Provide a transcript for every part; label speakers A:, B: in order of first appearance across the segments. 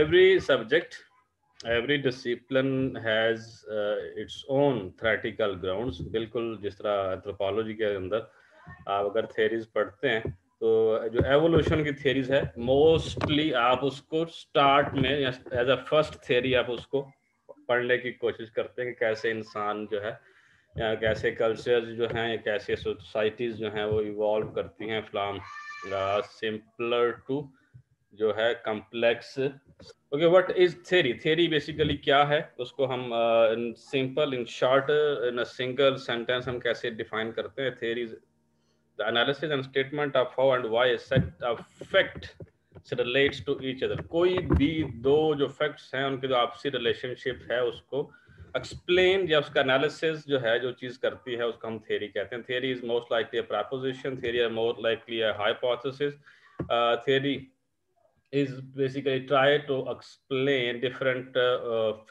A: every subject, every discipline has its own theoretical grounds. बिल्कुल जिस तरह एंथ्रोपोलॉजी के अंदर आप अगर थेरीज पढ़ते हैं तो जो एवोल्यूशन की थेरीज है मोस्टली आप उसको स्टार्ट में एज अ फर्स्ट थेरी आप उसको पढ़ने की कोशिश करते हैं कि कैसे इंसान जो है या कैसे कल्चर्स जो हैं या कैसे सोसाइटीज़ जो हैं वो इवॉल्व करती हैं फ्रॉम सिंपलर टू जो है complex. Okay, what is theory? Theory basically क्या है उसको हम in simple in short in a single sentence हम कैसे डिफाइन करते हैं? Theory is the analysis and statement of how and why a set of fact relates to each other. कोई भी दो जो फैक्ट्स हैं उनके जो आपसी रिलेशनशिप है उसको एक्सप्लेन या उसका एनालिसिस जो है जो चीज करती है उसको हम थ्योरी कहते हैं। Theory is most likely a proposition, theory are more likely a hypothesis. Theory is basically try to explain different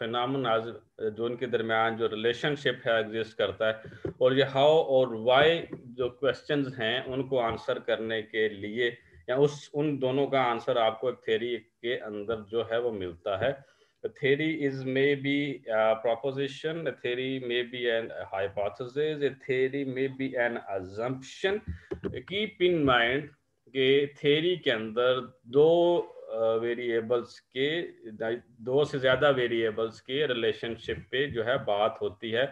A: phenomena जो उनके दरमियान जो रिलेशनशिप है एग्जिस्ट करता है, और ये हाउ और व्हाई जो क्वेश्चंस हैं उनको आंसर करने के लिए या उन दोनों का आंसर आपको एक थ्योरी के अंदर जो है वो मिलता है। Theory is may be proposition, a theory may be an hypothesis, a theory may be an assumption. Keep in mind कि थ्योरी के अंदर दो वेरिएबल्स के दो से ज्यादा वेरिएबल्स के रिलेशनशिप पे जो है बात होती है।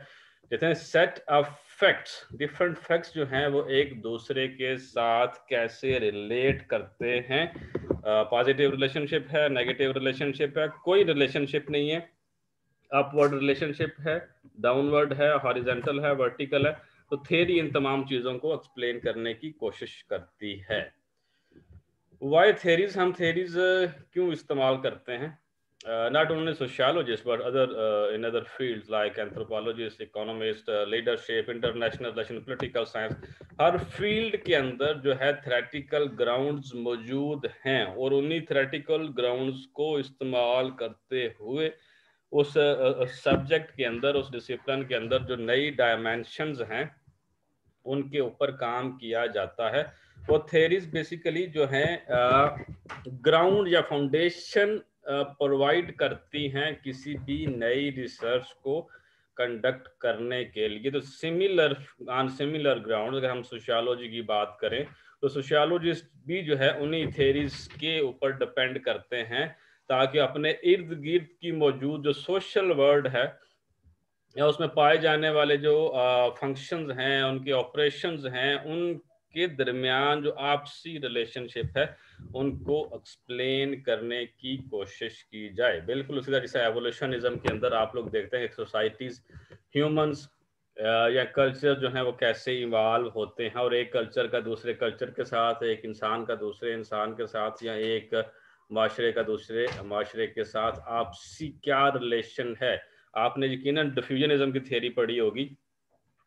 A: जैसे set of facts, different facts जो हैं वो एक दूसरे के साथ कैसे रिलेट करते हैं। पॉजिटिव रिलेशनशिप है, नेगेटिव रिलेशनशिप है, कोई रिलेशनशिप नहीं है। अपवर्ड रिलेशनशिप है, डाउनवर्ड है, हॉरिजॉन्टल है, वर्टिकल है। तो थ्योरी इन तमाम चीजों को एक्सप्लेन करने की कोशिश करती है। वाई थेरीज, हम थेरीज क्यों इस्तेमाल करते हैं? Not only sociologist but other in other fields like anthropologist, economist, leadership, international relation, political science. Her field के अंदर जो है थ्योरेटिकल ग्राउंड्स मौजूद हैं और उन्हीं थ्योरेटिकल ग्राउंड्स को इस्तेमाल करते हुए उस सब्जेक्ट के अंदर, उस डिसिप्लिन के अंदर जो नई डायमेंशंस हैं उनके ऊपर काम किया जाता है। वो थेरीज बेसिकली जो है ग्राउंड या फाउंडेशन प्रोवाइड करती हैं किसी भी नई रिसर्च को कंडक्ट करने के लिए। तो सिमिलर ऑन सिमिलर ग्राउंड अगर हम सोशियोलॉजी की बात करें तो सोशियोलॉजिस्ट भी जो है उन्हीं थेरीज के ऊपर डिपेंड करते हैं ताकि अपने इर्द गिर्द की मौजूद जो सोशल वर्ल्ड है या उसमें पाए जाने वाले जो फंक्शंस हैं, उनके ऑपरेशंस हैं, उनके दरमियान जो आपसी रिलेशनशिप है उनको एक्सप्लेन करने की कोशिश की जाए। बिल्कुल उसी तरह जैसे एवोल्यूशनिज्म के अंदर आप लोग देखते हैं सोसाइटीज, ह्यूमंस या कल्चर जो है वो कैसे इवाल्व होते हैं और एक कल्चर का दूसरे कल्चर के साथ, एक इंसान का दूसरे इंसान के साथ या एक माशरे का दूसरे माशरे के साथ आपसी क्या रिलेशन है। आपने यकीनन डिफ्यूजनिज्म की थ्योरी पढ़ी होगी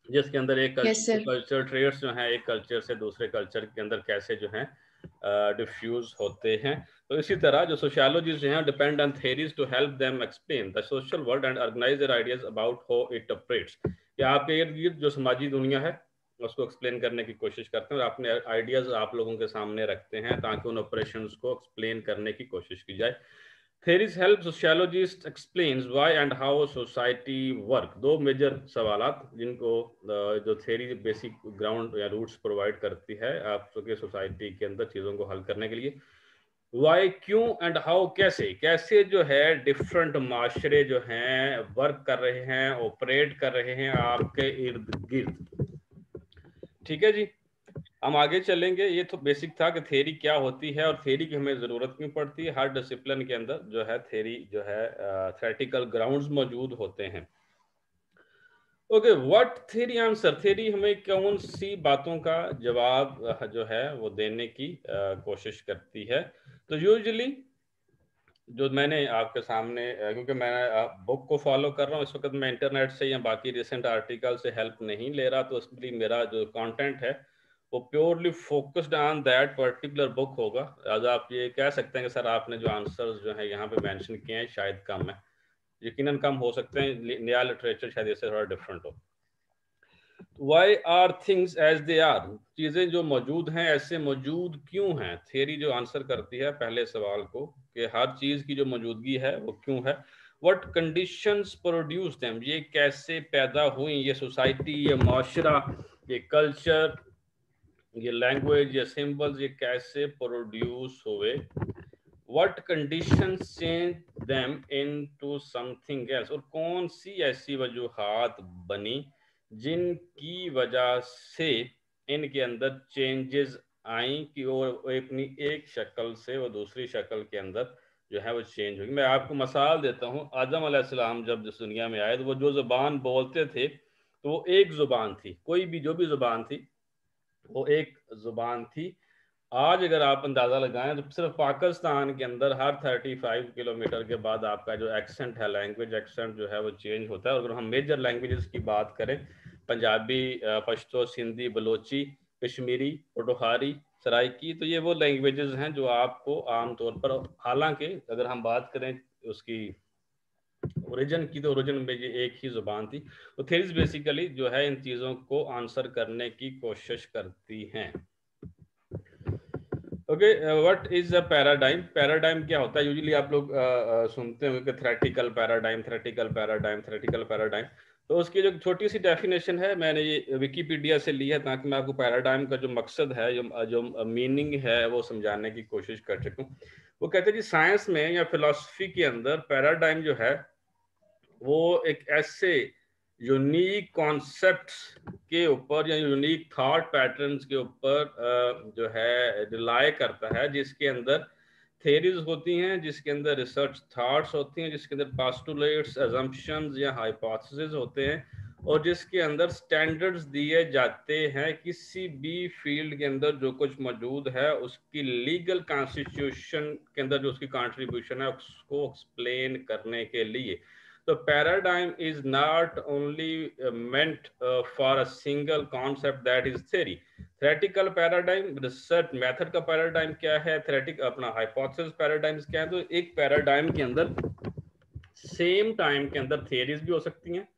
A: जिसके अंदर एक
B: Yes, sir.
A: कल्चर ट्रेड्स जो हैं एक कल्चर से दूसरे कल्चर के अंदर कैसे जो हैं डिफ्यूज होते हैं। तो इसी तरह जो सोशियोलॉजिस्ट जो हैं depend on theories to help them explain the social world and organise their ideas about how it operates. कि आपके इर्द गिर्द जो समाजी दुनिया है उसको एक्सप्लेन करने की कोशिश करते हैं और अपने आइडियाज आप लोगों के सामने रखते हैं ताकि उन ऑपरेशंस को एक्सप्लेन करने की कोशिश की जाए। Theories help sociologists explains why and how society work। दो मेजर सवालात जिनको जो थ्योरी बेसिक ग्राउंड या रूट्स प्रोवाइड करती है आपके सोसाइटी के अंदर चीज़ों को हल करने के लिए। वाई, क्यों, एंड हाउ, कैसे कैसे जो है डिफरेंट माशरे जो हैं वर्क कर रहे हैं, ऑपरेट कर रहे हैं आपके इर्द गिर्द। ठीक है जी, हम आगे चलेंगे। ये तो बेसिक था कि थ्योरी क्या होती है और थ्योरी की हमें ज़रूरत क्यों पड़ती है। हर डिसिप्लिन के अंदर जो है थ्योरी जो है थ्योरेटिकल ग्राउंड्स मौजूद होते हैं। Okay, what theory answer? Theory हमें कौन सी बातों का जवाब जो है वो देने की कोशिश करती है? तो यूजुअली जो मैंने आपके सामने क्योंकि मैं बुक को फॉलो कर रहा हूँ इस वक्त, मैं इंटरनेट से या बाकी रिसेंट आर्टिकल से हेल्प नहीं ले रहा, तो इसलिए मेरा जो कंटेंट है वो purely focused on that particular book होगा। आज आप ये कह सकते हैं कि सर आपने जो आंसर्स जो है यहाँ पे मेंशन किए हैं शायद कम है, यकीनन कम हो सकते हैं, नया लिटरेचर शायद इससे थोड़ा डिफरेंट हो। Why are things as they are, चीजें जो मौजूद हैं ऐसे मौजूद क्यों हैं। थियरी जो आंसर करती है पहले सवाल को कि हर चीज की जो मौजूदगी है वो क्यों है। व्हाट कंडीशंस प्रोड्यूस देम, ये कैसे पैदा हुई, ये सोसाइटी, ये माशरा, ये कल्चर, ये लैंग्वेज, ये सिंबल्स, ये कैसे प्रोड्यूस हुए। What conditions change them into something else, और कौन सी ऐसी वजूहात बनी जिनकी वजह से इनके अंदर चेंजेस आई कि वो अपनी एक शक्ल से वो दूसरी शक्ल के अंदर जो है वो चेंज होगी। मैं आपको मिसाल देता हूँ, आदम अलैहिस्सलाम जब इस दुनिया में आए तो वो जो जुबान बोलते थे तो वो एक जुबान थी, कोई भी जो भी जुबान थी वो एक जुबान थी। आज अगर आप अंदाजा लगाएं तो सिर्फ पाकिस्तान के अंदर हर 35 किलोमीटर के बाद आपका जो एक्सेंट है, लैंग्वेज एक्सेंट जो है वो चेंज होता है। अगर हम मेजर लैंग्वेजेस की बात करें, पंजाबी, पश्तो, सिंधी, बलोची, कश्मीरी, पोठोहारी, सराइकी, तो ये वो लैंग्वेजेस हैं जो आपको आमतौर पर, हालांकि अगर हम बात करें उसकी ओरिजिन की, तो ओरिजिन में ये एक ही जुबान थी। तो थेरीज बेसिकली जो है इन चीज़ों को आंसर करने की कोशिश करती हैं। Okay, what is a paradigm. Paradigm क्या होता है? यूजुअली आप लोग सुनते होंगे कि theoretical paradigm, theoretical paradigm, theoretical paradigm. तो उसकी जो छोटी सी डेफिनेशन है, मैंने ये विकीपीडिया से ली है ताकि मैं आपको पैराडाइम का जो मकसद है, जो मीनिंग है वो समझाने की कोशिश कर सकूं। वो कहते हैं कि साइंस में या फिलॉसफी के अंदर पैराडाइम जो है वो एक ऐसे यूनिक कॉन्सेप्ट्स के ऊपर या यूनिक थॉट पैटर्न्स के ऊपर जो है रिलाय करता है, जिसके अंदर थेरीज होती हैं, जिसके अंदर रिसर्च थॉट्स होती हैं, जिसके अंदर पोस्टुलेट्स, अजम्पशंस या हाइपोथेसिस होते हैं, और जिसके अंदर स्टैंडर्ड्स दिए जाते हैं किसी भी फील्ड के अंदर जो कुछ मौजूद है उसकी लीगल कॉन्स्टिट्यूशन के अंदर जो उसकी कंट्रीब्यूशन है उसको एक्सप्लेन करने के लिए। So paradigm is not only meant for a single concept, that is theory. Theoretical paradigm, research method का paradigm क्या है, theoretic अपना hypothesis paradigms क्या है। तो एक paradigm के अंदर सेम टाइम के अंदर theories भी हो सकती हैं,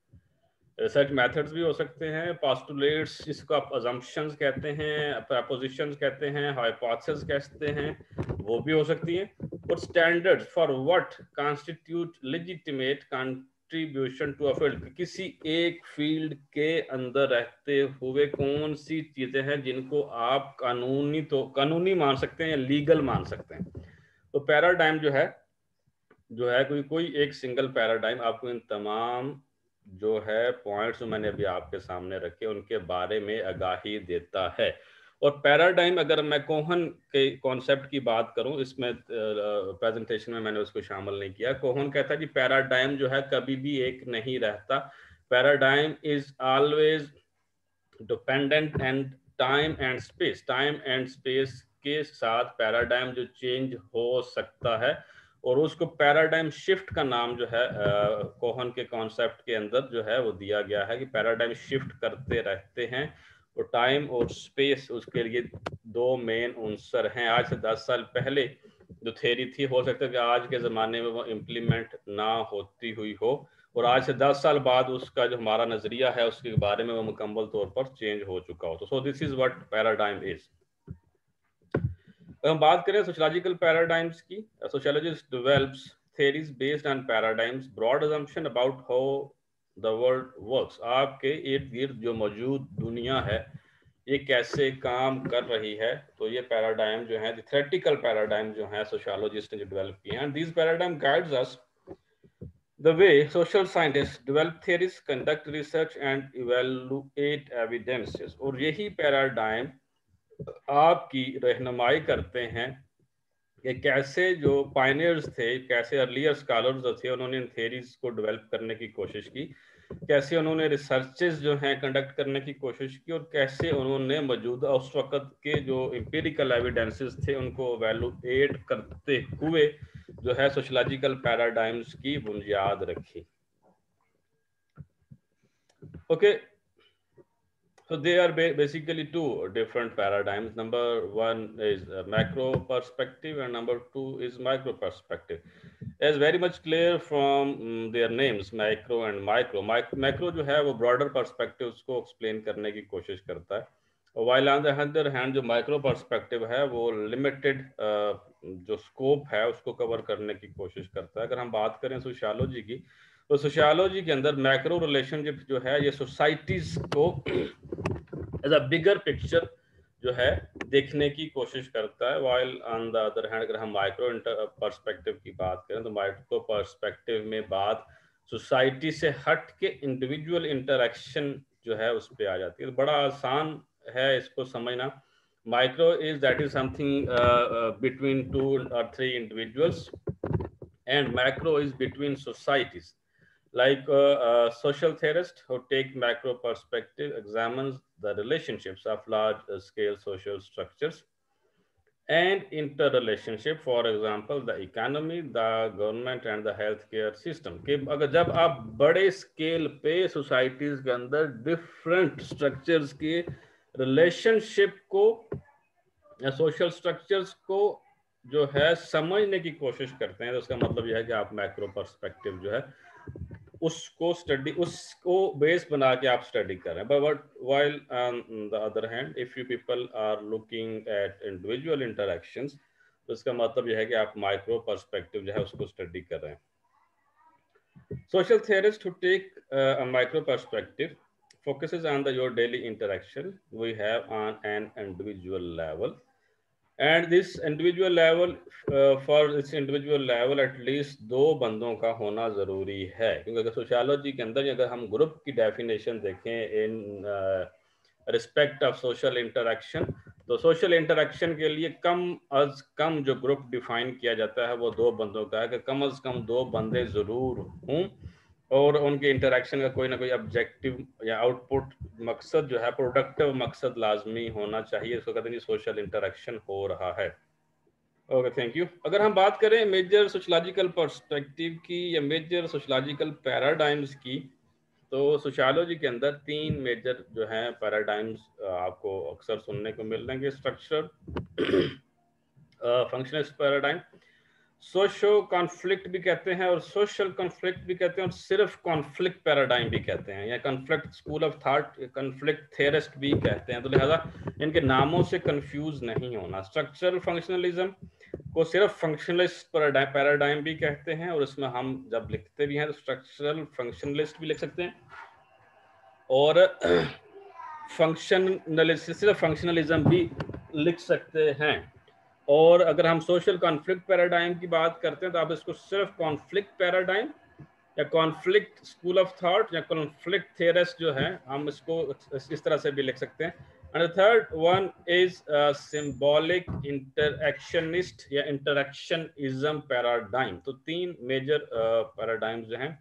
A: रिसर्च मेथड्स भी हो सकते हैं, पोस्टुलेट्स जिसको आप अजम्पशंस कहते हैं, प्रपोजिशंस कहते हैं, हाइपोथेसिस कहते हैं, वो भी हो सकती हैं, और standards for what constitute legitimate contribution to a field, किसी एक फील्ड के अंदर रहते हुए कौन सी चीजें हैं जिनको आप कानूनी मान सकते हैं या लीगल मान सकते हैं। तो पैराडाइम जो है कोई एक सिंगल पैराडाइम आपको इन तमाम जो है पॉइंट्स जो मैंने अभी आपके सामने रखे उनके बारे में आगाही देता है। और पैराडाइम, अगर मैं कोहन के कॉन्सेप्ट की बात करूं, इसमें प्रेजेंटेशन में मैंने उसको शामिल नहीं किया। कोहन कहता है कि पैराडाइम जो है कभी भी एक नहीं रहता, paradigm is always dependent and time and space के साथ पैराडाइम जो चेंज हो सकता है, और उसको पैराडाइम शिफ्ट का नाम जो है कोहन के कॉन्सेप्ट के अंदर जो है वो दिया गया है कि पैराडाइम शिफ्ट करते रहते हैं, और टाइम और स्पेस उसके लिए दो मेन अंसर हैं। आज से 10 साल पहले जो थ्योरी थी, हो सकता है कि आज के ज़माने में वो इम्प्लीमेंट ना होती हुई हो, और आज से 10 साल बाद उसका जो हमारा नजरिया है उसके बारे में वो मुकम्मल तौर पर चेंज हो चुका हो। तो so this is what paradigm is. हम बात करें सोशियोलॉजिकल पैराडाइम्स की, sociologist develops theories based on paradigms, broad assumption about how the world works, आपके इर्द गिर्द जो मौजूद दुनिया है ये कैसे काम कर रही है। तो ये पैराडाइम जो है, थ्योरेटिकल पैराडाइम जो है सोशियोलॉजिस्ट ने जो डेवलप किए हैं, this paradigm guides us the way social scientists develop theories, conduct research and evaluate evidences, और यही पैराडाइम आपकी रहनुमाई करते हैं कि कैसे जो पायनियर्स थे, कैसे अर्लियर स्कॉलर्स जो थे, उन्होंने इन थेरीज को डेवलप करने की कोशिश की, कैसे उन्होंने रिसर्चेस जो हैं कंडक्ट करने की कोशिश की, और कैसे उन्होंने मौजूदा उस वक्त के जो एम्पिरिकल एविडेंसेस थे उनको एवेलुएट करते हुए जो है सोशियोलॉजिकल पैराडाइम्स की बुनियाद रखी। Okay, So they are basically two different paradigms. Number one is macro perspective, and number two is micro perspective. As very much clear from their names, macro and micro. Macro जो है वो broader perspective उसको explain करने की कोशिश करता है. While on the other hand जो micro perspective है वो limited जो scope है उसको cover करने की कोशिश करता है. अगर हम बात करें सोशियोलॉजी की, तो सोशियोलॉजी के अंदर मैक्रो रिलेशनशिप जो है ये सोसाइटीज को एज अ बिगर पिक्चर जो है देखने की कोशिश करता है. While on the other hand अगर हम माइक्रो पर्सपेक्टिव की बात करें तो माइक्रो पर्सपेक्टिव में बात सोसाइटी से हट के इंडिविजुअल इंटरेक्शन जो है उस पर आ जाती है. तो बड़ा आसान है इसको समझना. Micro is that is something between 2 or 3 individuals, and macro is between societies. Like a social theorist who take macro perspective examines the relationships of large scale social structures and interrelationship, for example the economy, the government and the healthcare system. कि अगर जब आप बड़े scale पे societies के अंदर different structures के relationship को या सोशल स्ट्रक्चर्स को जो है समझने की कोशिश करते हैं, तो उसका मतलब यह है कि आप मैक्रो पर्सपेक्टिव जो है उसको बेस बना के आप स्टडी कर रहे हैं. But while on the other hand if you people are looking at individual interactions, तो इसका मतलब यह है कि आप माइक्रो पर्सपेक्टिव जो है उसको स्टडी कर रहे हैं. Social theorists who take a micro perspective focuses on your daily interaction we have on an individual level, and this individual level for this individual level at least दो बंदों का होना ज़रूरी है. क्योंकि अगर सोशियोलॉजी के अंदर अगर हम ग्रुप की डेफिनेशन देखें in respect of social interaction, तो सोशल इंटरेक्शन के लिए कम अज कम जो ग्रुप डिफाइन किया जाता है वो दो बंदों का है, कि कम अज कम दो बंदे ज़रूर हों और उनके इंटरेक्शन का कोई ना कोई ऑब्जेक्टिव या आउटपुट मकसद जो है प्रोडक्टिव मकसद लाजमी होना चाहिए. इसको कहते हैं सोशल इंटरेक्शन हो रहा है. Okay, thank you. अगर हम बात करें मेजर सोशलॉजिकल पर्सपेक्टिव की या मेजर सोशलॉजिकल पैराडाइम्स की, तो सोशियोलॉजी के अंदर 3 मेजर जो हैं पैराडाइम्स आपको अक्सर सुनने को मिल रहे हैं. Structure functionalist paradigm, socio conflict भी कहते हैं और सोशल कॉन्फ्लिक्ट भी कहते हैं और सिर्फ कॉन्फ्लिक्ट पैराडाइम भी कहते हैं, या conflict school of thought, conflict theorist भी कहते हैं. तो लिहाजा इनके नामों से कंफ्यूज नहीं होना. स्ट्रक्चरल फंक्शनलिज्म को सिर्फ फंक्शनलिस्ट पैराडाइम भी कहते हैं, और इसमें हम जब लिखते भी हैं तो स्ट्रक्चरल फंक्शनलिस्ट भी लिख सकते हैं और फंक्शनलिस्ट सिर्फ फंक्शनलिज्म भी लिख सकते हैं. और अगर हम सोशल कॉन्फ्लिक्ट पैराडाइम की बात करते हैं तो आप इसको सिर्फ कॉन्फ्लिक्ट पैराडाइम या कॉन्फ्लिक्ट स्कूल ऑफ थॉट या कॉन्फ्लिक्ट थियरिस्ट जो है हम इसको इस तरह से भी लिख सकते हैं. And third one is symbolic interactionist या इंटरएक्शनिज्म पैराडाइम. तो 3 मेजर पैराडाइम्स जो हैं